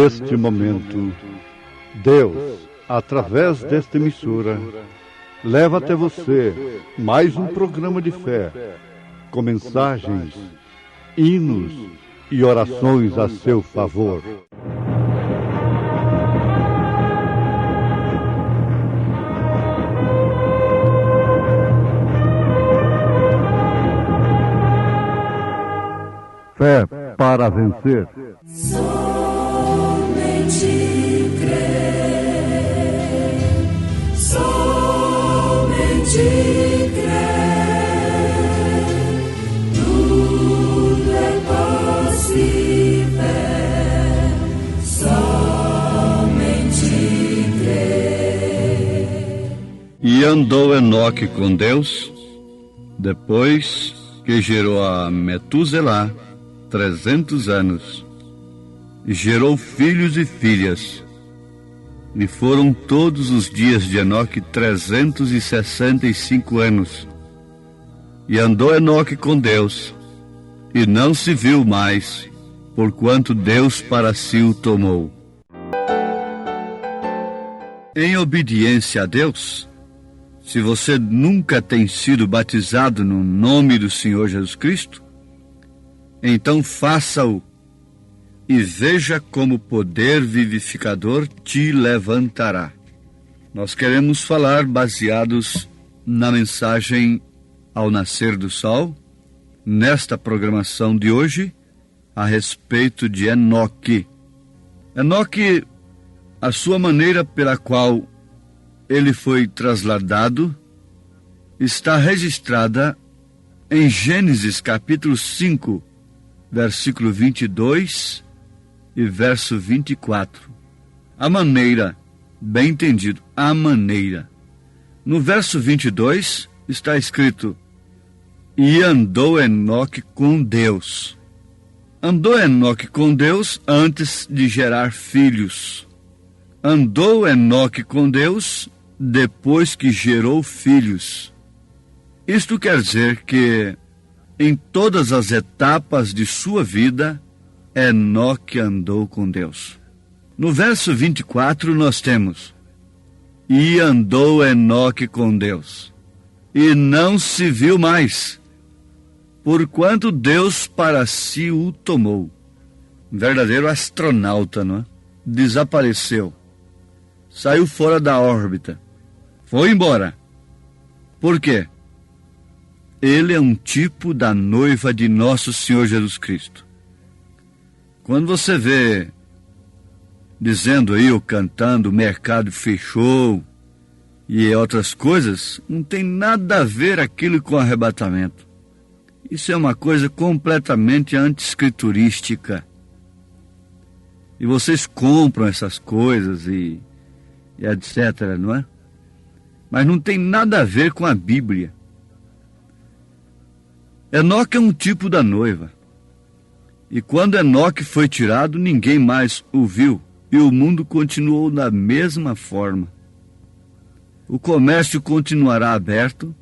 neste momento, Deus, através desta emissora, leva até você mais um programa de fé, com mensagens, hinos e orações a seu favor. Fé para vencer. Somente crer, somente crer, tudo é possível, somente crer. E andou Enoque com Deus, depois que gerou a Metuselá 300 anos, e gerou filhos e filhas, e foram todos os dias de Enoque 365 anos. E andou Enoque com Deus, e não se viu mais, porquanto Deus para si o tomou. Em obediência a Deus, se você nunca tem sido batizado no nome do Senhor Jesus Cristo, então faça-o e veja como o poder vivificador te levantará. Nós queremos falar baseados na mensagem ao nascer do sol, nesta programação de hoje, a respeito de Enoque. Enoque, a sua maneira pela qual ele foi trasladado, está registrada em Gênesis capítulo 5, versículo 22 e verso 24. A maneira, bem entendido, a maneira. No verso 22 está escrito: e andou Enoque com Deus. Andou Enoque com Deus antes de gerar filhos. Andou Enoque com Deus depois que gerou filhos. Isto quer dizer que em todas as etapas de sua vida, Enoque andou com Deus. No verso 24 nós temos: e andou Enoque com Deus, e não se viu mais, porquanto Deus para si o tomou. Um verdadeiro astronauta, não é? Desapareceu, saiu fora da órbita, foi embora. Por quê? Ele é um tipo da noiva de nosso Senhor Jesus Cristo. Quando você vê dizendo aí, ou cantando, o mercado fechou e outras coisas, não tem nada a ver aquilo com arrebatamento. Isso é uma coisa completamente anti-escriturística. E vocês compram essas coisas e etc., não é? Mas não tem nada a ver com a Bíblia. Enoque é um tipo da noiva. E quando Enoque foi tirado, ninguém mais o viu, e o mundo continuou da mesma forma. O comércio continuará aberto,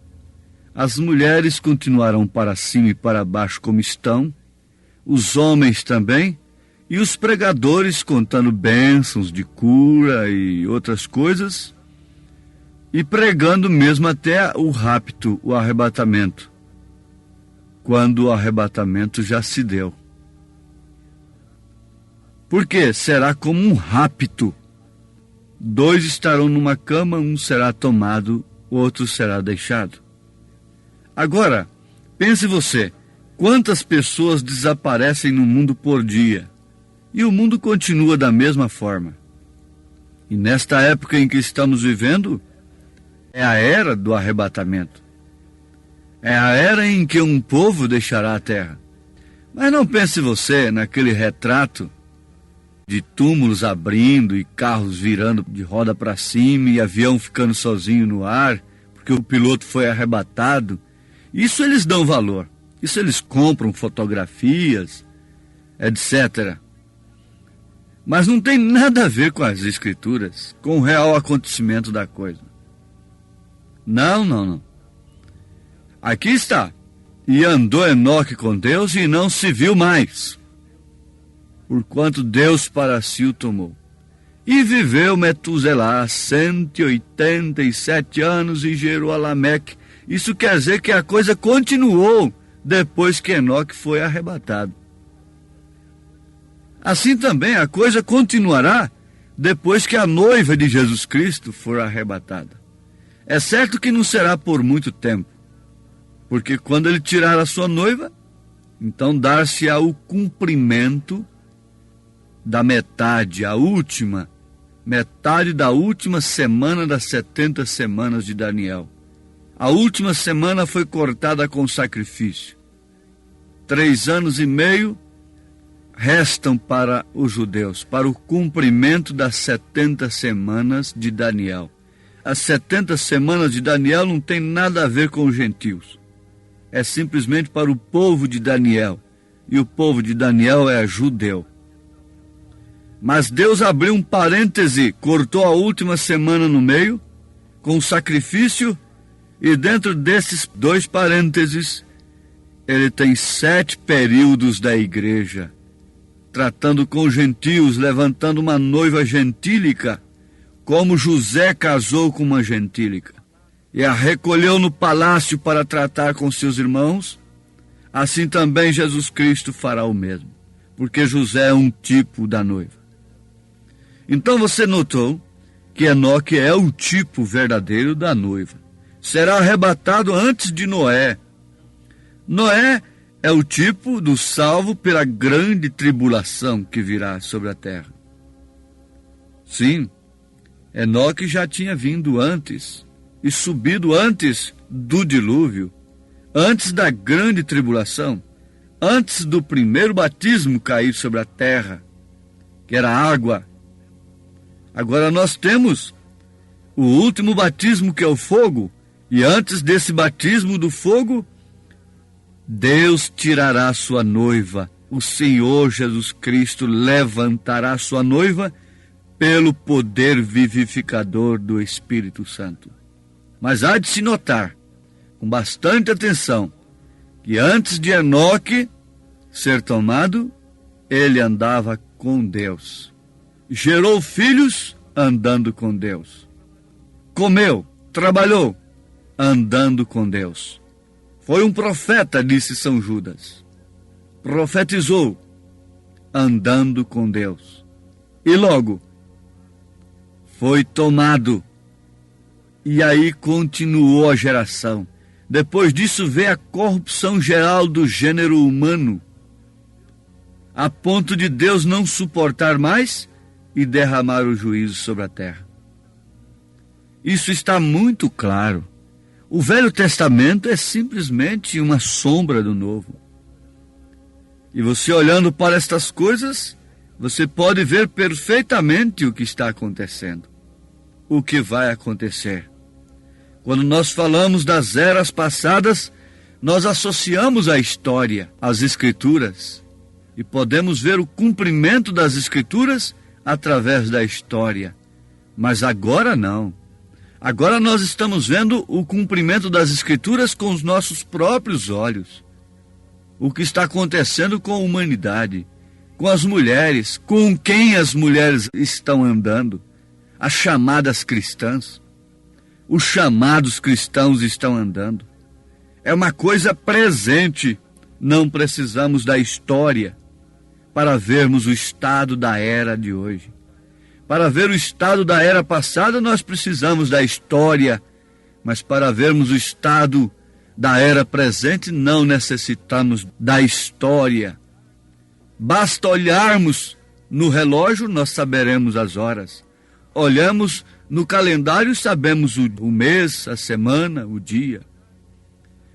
as mulheres continuarão para cima e para baixo como estão, os homens também, e os pregadores contando bênçãos de cura e outras coisas, e pregando mesmo até o rapto, o arrebatamento, quando o arrebatamento já se deu. Porque será como um rapto. 2 estarão numa cama, um será tomado, o outro será deixado. Agora, pense você, quantas pessoas desaparecem no mundo por dia? E o mundo continua da mesma forma. E nesta época em que estamos vivendo, é a era do arrebatamento. É a era em que um povo deixará a terra. Mas não pense você naquele retrato de túmulos abrindo e carros virando de roda para cima e avião ficando sozinho no ar, porque o piloto foi arrebatado. Isso eles dão valor. Isso eles compram fotografias, etc. Mas não tem nada a ver com as Escrituras, com o real acontecimento da coisa. Não. Aqui está: e andou Enoque com Deus e não se viu mais. porquanto Deus para si o tomou. E viveu Metuselá 187 anos e gerou a Lameque. Isso quer dizer que a coisa continuou depois que Enoque foi arrebatado. Assim também a coisa continuará depois que a noiva de Jesus Cristo for arrebatada. É certo que não será por muito tempo, porque quando ele tirar a sua noiva, então dar-se-á o cumprimento da metade, a última, metade da última semana das 70 semanas de Daniel. A última semana foi cortada com sacrifício. 3 anos e meio restam para os judeus, para o cumprimento das 70 semanas de Daniel. As 70 semanas de Daniel não tem nada a ver com os gentios. É simplesmente para o povo de Daniel. E o povo de Daniel é judeu. Mas Deus abriu um parêntese, cortou a última semana no meio, com sacrifício, e dentro desses 2 parênteses, ele tem 7 períodos da igreja, tratando com gentios, levantando uma noiva gentílica, como José casou com uma gentílica, e a recolheu no palácio para tratar com seus irmãos. Assim também Jesus Cristo fará o mesmo, porque José é um tipo da noiva. Então você notou que Enoque é o tipo verdadeiro da noiva. Será arrebatado antes de Noé. Noé é o tipo do salvo pela grande tribulação que virá sobre a terra. Sim, Enoque já tinha vindo antes e subido antes do dilúvio, antes da grande tribulação, antes do primeiro batismo cair sobre a terra, que era água. Agora nós temos o último batismo, que é o fogo, e antes desse batismo do fogo, Deus tirará sua noiva. O Senhor Jesus Cristo levantará sua noiva pelo poder vivificador do Espírito Santo. Mas há de se notar, com bastante atenção, que antes de Enoque ser tomado, ele andava com Deus. Gerou filhos andando com Deus. Comeu, trabalhou, andando com Deus. Foi um profeta, disse São Judas. Profetizou, andando com Deus. E logo, foi tomado. E aí continuou a geração. Depois disso veio a corrupção geral do gênero humano, a ponto de Deus não suportar mais e derramar o juízo sobre a terra. Isso está muito claro. O Velho Testamento é simplesmente uma sombra do Novo. E você olhando para estas coisas, você pode ver perfeitamente o que está acontecendo, o que vai acontecer. Quando nós falamos das eras passadas, nós associamos a história às Escrituras e podemos ver o cumprimento das Escrituras através da história. Mas agora não. Agora nós estamos vendo o cumprimento das Escrituras com os nossos próprios olhos. O que está acontecendo com a humanidade, com as mulheres, com quem as mulheres estão andando, as chamadas cristãs. Os chamados cristãos estão andando. É uma coisa presente. Não precisamos da história para vermos o estado da era de hoje. Para ver o estado da era passada, nós precisamos da história. Mas para vermos o estado da era presente, não necessitamos da história. Basta olharmos no relógio, nós saberemos as horas. Olhamos no calendário, sabemos o mês, a semana, o dia.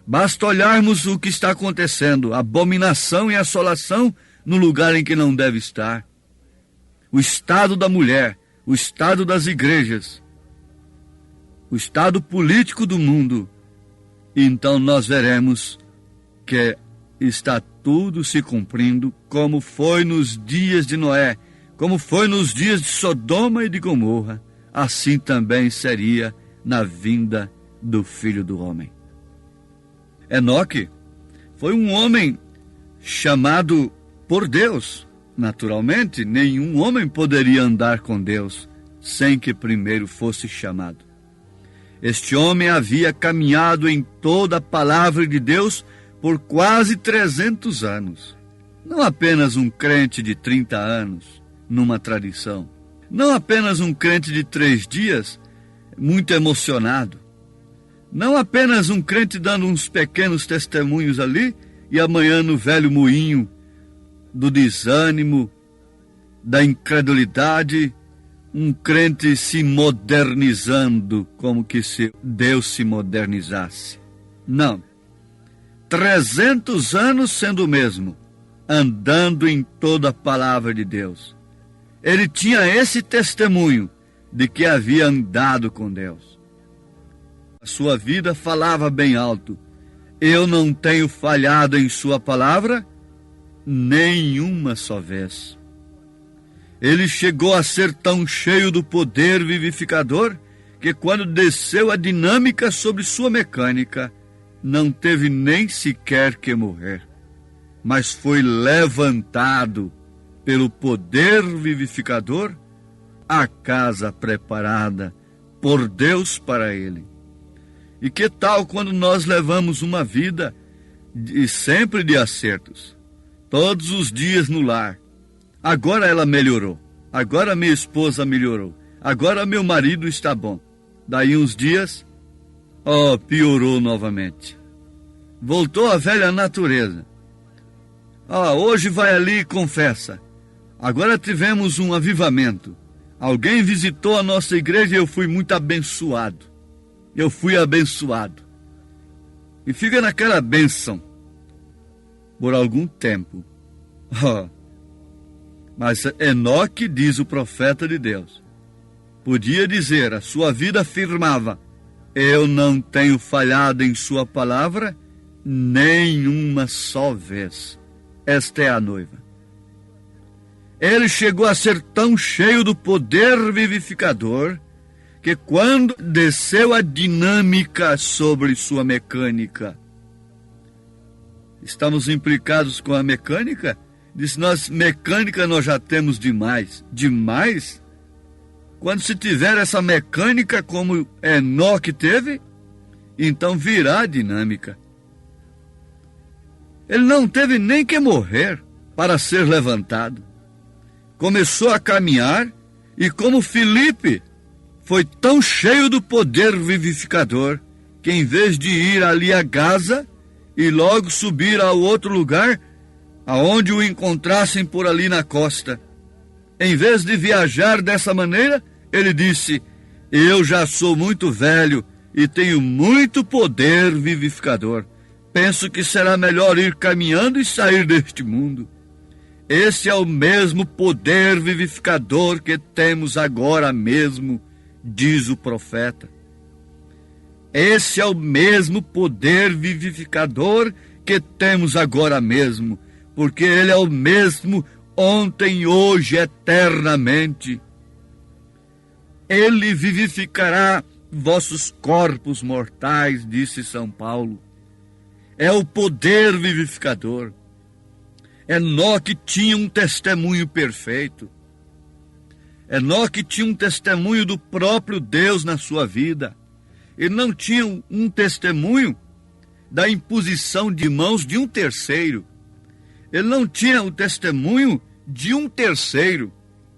Basta olharmos o que está acontecendo, abominação e assolação no lugar em que não deve estar. O estado da mulher, o estado das igrejas, o estado político do mundo. E então nós veremos que está tudo se cumprindo como foi nos dias de Noé, como foi nos dias de Sodoma e de Gomorra. Assim também seria na vinda do Filho do Homem. Enoque foi um homem chamado por Deus, Naturalmente, nenhum homem poderia andar com Deus sem que primeiro fosse chamado. Este homem havia caminhado em toda a palavra de Deus por quase 300 anos. Não apenas um crente de 30 anos, numa tradição. Não apenas um crente de 3 dias, muito emocionado. Não apenas um crente dando uns pequenos testemunhos ali e amanhã no velho moinho do desânimo, da incredulidade, um crente se modernizando, como que se Deus se modernizasse. Não. 300 anos sendo o mesmo, andando em toda a palavra de Deus. Ele tinha esse testemunho de que havia andado com Deus. A sua vida falava bem alto: eu não tenho falhado em sua palavra nenhuma só vez. Ele chegou a ser tão cheio do poder vivificador que quando desceu a dinâmica sobre sua mecânica, não teve nem sequer que morrer, mas foi levantado pelo poder vivificador à casa preparada por Deus para ele. E que tal quando nós levamos uma vida sempre de acertos? Todos os dias no lar. Agora ela melhorou. Agora minha esposa melhorou. Agora meu marido está bom. Daí uns dias, piorou novamente. Voltou à velha natureza. Hoje vai ali e confessa. Agora tivemos um avivamento. Alguém visitou a nossa igreja e eu fui muito abençoado. Eu fui abençoado. E fica naquela bênção por algum tempo. Mas Enoque, diz o profeta de Deus, podia dizer, a sua vida afirmava: eu não tenho falhado em sua palavra nenhuma só vez. Esta é a noiva. Ele chegou a ser tão cheio do poder vivificador que quando desceu a dinâmica sobre sua mecânica, estamos implicados com a mecânica? Diz, mecânica nós já temos demais. Demais? Quando se tiver essa mecânica como Enoque teve, então virá a dinâmica. Ele não teve nem que morrer para ser levantado. Começou a caminhar e como Filipe foi tão cheio do poder vivificador que em vez de ir ali a Gaza e logo subir ao outro lugar, aonde o encontrassem por ali na costa, em vez de viajar dessa maneira, ele disse: eu já sou muito velho e tenho muito poder vivificador. Penso que será melhor ir caminhando e sair deste mundo. Esse é o mesmo poder vivificador que temos agora mesmo, diz o profeta. Esse é o mesmo poder vivificador que temos agora mesmo, porque ele é o mesmo ontem, hoje, eternamente. Ele vivificará vossos corpos mortais, disse São Paulo. É o poder vivificador. Enoque tinha um testemunho perfeito. Enoque tinha um testemunho do próprio Deus na sua vida. Ele não tinha um testemunho da imposição de mãos de um terceiro. Ele não tinha o testemunho de um terceiro,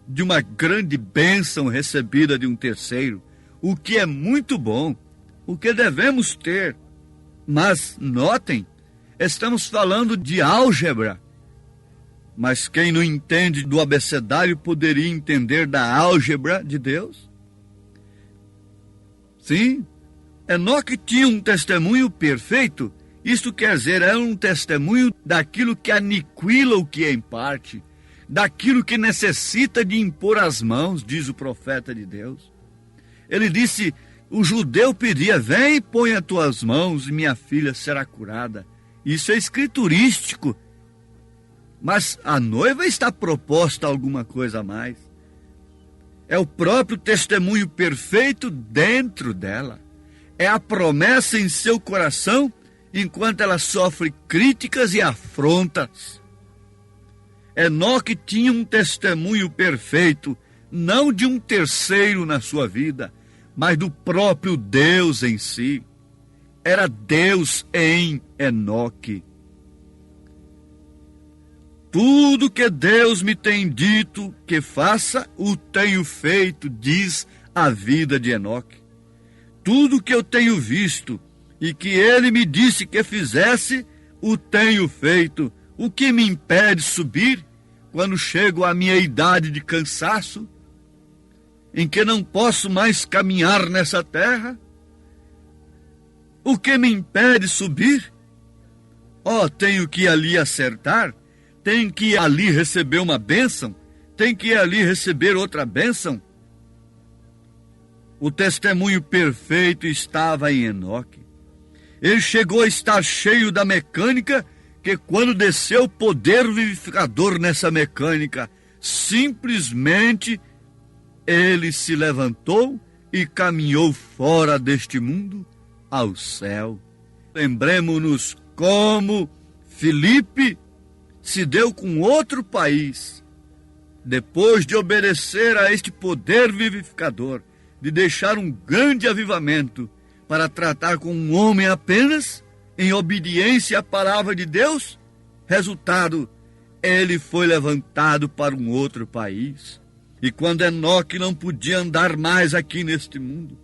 de uma grande bênção recebida de um terceiro, o que é muito bom, o que devemos ter. Mas, notem, estamos falando de álgebra. Mas quem não entende do abecedário poderia entender da álgebra de Deus? Sim, Enoque tinha um testemunho perfeito. Isto quer dizer, é um testemunho daquilo que aniquila o que é em parte, daquilo que necessita de impor as mãos, diz o profeta de Deus. Ele disse, o judeu pedia: vem e põe as tuas mãos e minha filha será curada. Isso é escriturístico. Mas a noiva está proposta a alguma coisa a mais. É o próprio testemunho perfeito dentro dela. É a promessa em seu coração enquanto ela sofre críticas e afrontas. Enoque tinha um testemunho perfeito, não de um terceiro na sua vida, mas do próprio Deus em si. Era Deus em Enoque. Tudo que Deus me tem dito que faça, o tenho feito, diz a vida de Enoque. Tudo que eu tenho visto e que ele me disse que fizesse, o tenho feito. O que me impede subir quando chego à minha idade de cansaço, em que não posso mais caminhar nessa terra? O que me impede subir? Tenho que ir ali acertar, tenho que ir ali receber uma bênção, tenho que ir ali receber outra bênção. O testemunho perfeito estava em Enoque. Ele chegou a estar cheio da mecânica, que quando desceu o poder vivificador nessa mecânica, simplesmente ele se levantou e caminhou fora deste mundo ao céu. Lembremos-nos como Filipe se deu com outro país, depois de obedecer a este poder vivificador, de deixar um grande avivamento para tratar com um homem apenas, em obediência à palavra de Deus. Resultado, ele foi levantado para um outro país. E quando Enoque não podia andar mais aqui neste mundo,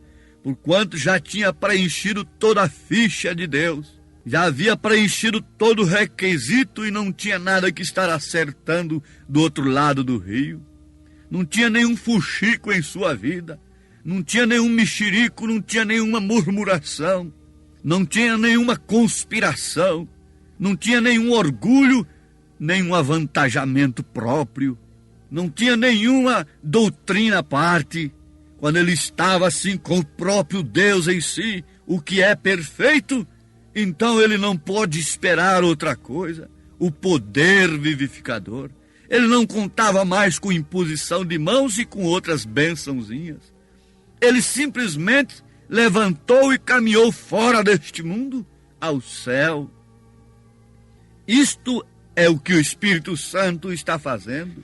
porquanto já tinha preenchido toda a ficha de Deus, já havia preenchido todo o requisito e não tinha nada que estar acertando do outro lado do rio, não tinha nenhum fuxico em sua vida, não tinha nenhum mexerico, não tinha nenhuma murmuração, não tinha nenhuma conspiração, não tinha nenhum orgulho, nenhum avantajamento próprio, não tinha nenhuma doutrina à parte. Quando ele estava assim com o próprio Deus em si, o que é perfeito, então ele não pode esperar outra coisa, o poder vivificador. Ele não contava mais com imposição de mãos e com outras bênçãozinhas. Ele simplesmente levantou e caminhou fora deste mundo ao céu. Isto é o que o Espírito Santo está fazendo.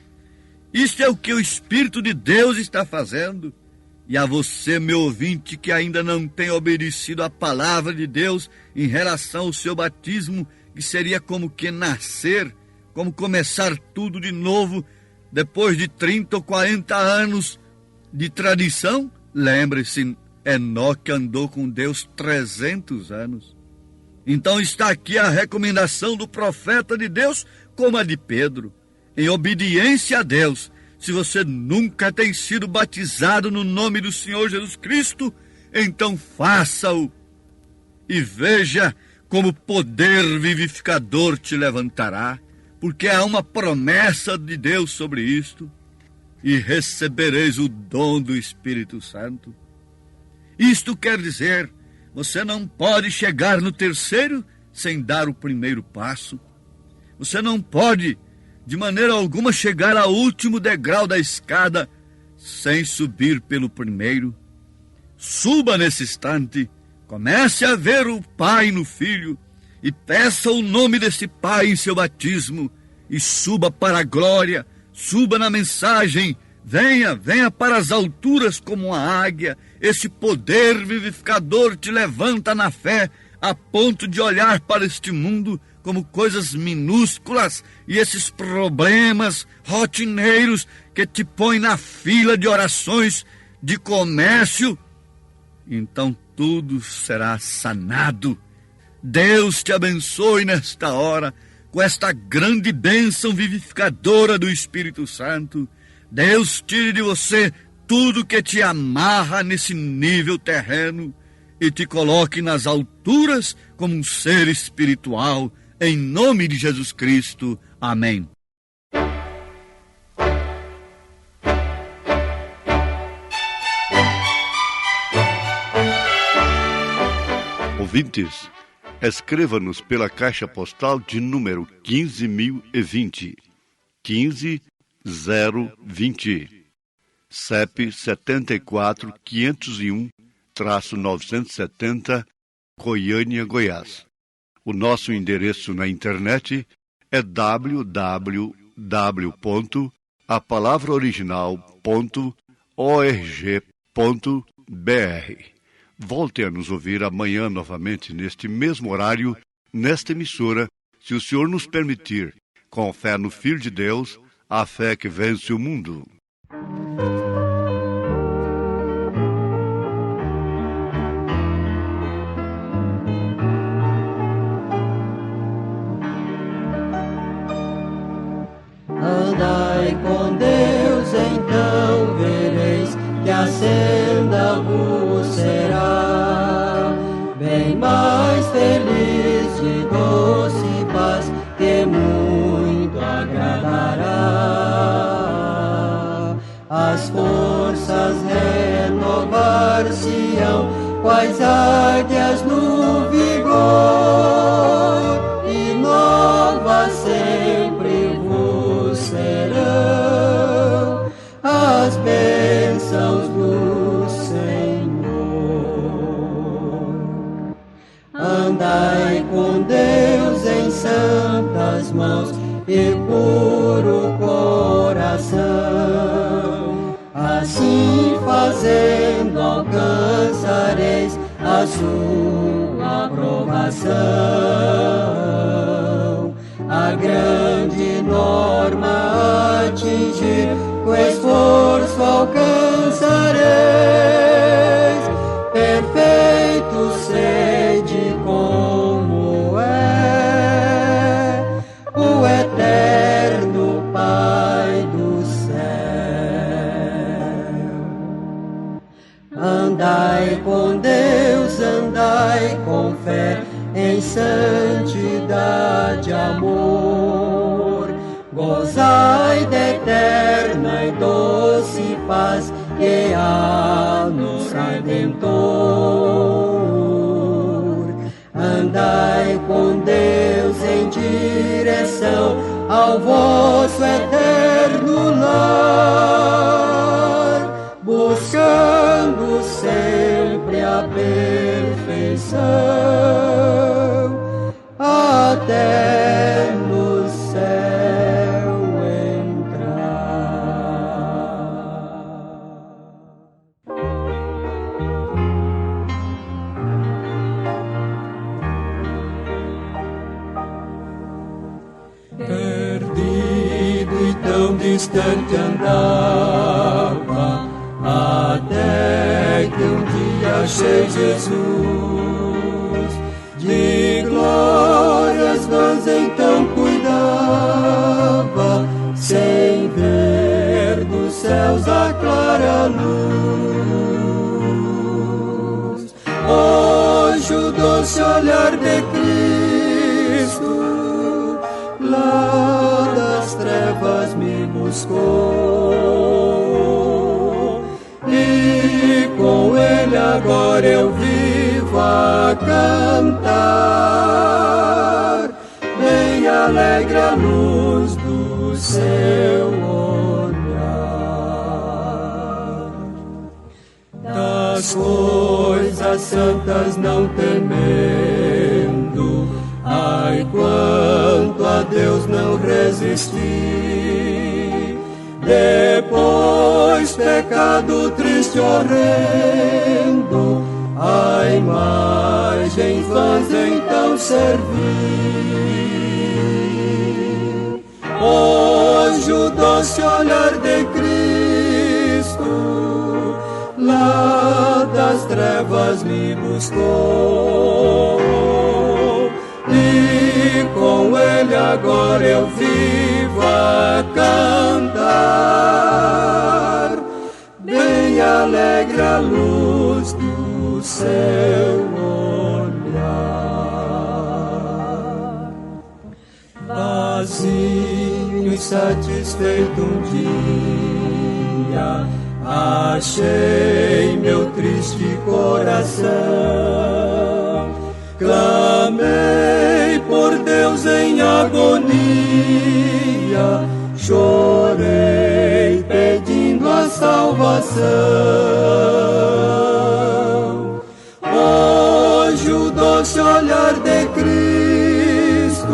Isto é o que o Espírito de Deus está fazendo. E a você, meu ouvinte, que ainda não tem obedecido à palavra de Deus em relação ao seu batismo, que seria como que nascer, como começar tudo de novo, depois de 30 ou 40 anos de tradição, lembre-se, Enoque andou com Deus 300 anos. Então está aqui a recomendação do profeta de Deus, como a de Pedro. Em obediência a Deus, se você nunca tem sido batizado no nome do Senhor Jesus Cristo, então faça-o e veja como o poder vivificador te levantará, porque há uma promessa de Deus sobre isto, e recebereis o dom do Espírito Santo. Isto quer dizer, você não pode chegar no terceiro sem dar o primeiro passo. Você não pode, de maneira alguma, chegar ao último degrau da escada sem subir pelo primeiro. Suba nesse instante, comece a ver o Pai no Filho e peça o nome desse Pai em seu batismo e suba para a glória, suba na mensagem. Venha para as alturas como uma águia. Esse poder vivificador te levanta na fé, a ponto de olhar para este mundo como coisas minúsculas e esses problemas rotineiros que te põem na fila de orações, de comércio. Então tudo será sanado. Deus te abençoe nesta hora com esta grande bênção vivificadora do Espírito Santo. Deus tire de você tudo que te amarra nesse nível terreno e te coloque nas alturas como um ser espiritual, em nome de Jesus Cristo. Amém. Ouvintes, escreva-nos pela caixa postal de número 15.020, 15020, CEP 74.501-970, Goiânia, Goiás. O nosso endereço na internet é www.awr.org. www.apalavraoriginal.org.br. Volte a nos ouvir amanhã novamente, neste mesmo horário, nesta emissora, se o Senhor nos permitir, com fé no Filho de Deus, a fé que vence o mundo. Andai com Deus, então vereis que a senda vos será bem mais feliz, de doce paz, que muito agradará. As forças renovar-se-ão, quais águias no vigor, e novas sempre vos serão as bênçãos do Senhor. Andai com Deus em santas mãos e puro coração, assim fazendo alcançareis a sua aprovação. A grande norma atingir, com esforço alcançareis, perfeito sede como é o eterno Pai do céu. Andai com Deus, andai com fé, em santidade e amor, gozai da eterna e doce paz que há no Redentor. Andai com Deus em direção ao vosso eterno lar, buscando sempre a perfeição, até no céu entrar. Perdido e tão distante andava, até que um dia achei Jesus. De glórias vãs então cuidava, sem ver dos céus a clara luz. Hoje o doce olhar de Cristo, lá das trevas me buscou, e com ele agora eu vivo a cantar, bem alegre a luz do seu olhar. Das coisas santas não temendo, ai, quanto a Deus não resisti. Depois pecado triste horrendo, a imagem vãs então servi. Hoje o doce olhar de Cristo, lá das trevas me buscou, e com ele agora eu vivo a cantar, bem alegre a luz do seu olhar. Vazio e satisfeito um dia, achei meu triste coração. Clamei por Deus em agonia, chorei pedindo a salvação. Hoje o doce olhar de Cristo,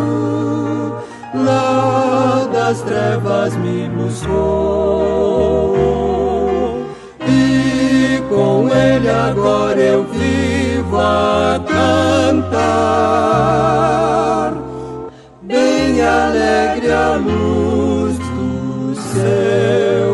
lá da das trevas me buscou, e com ele agora eu vivo a cantar, bem alegre a luz do céu.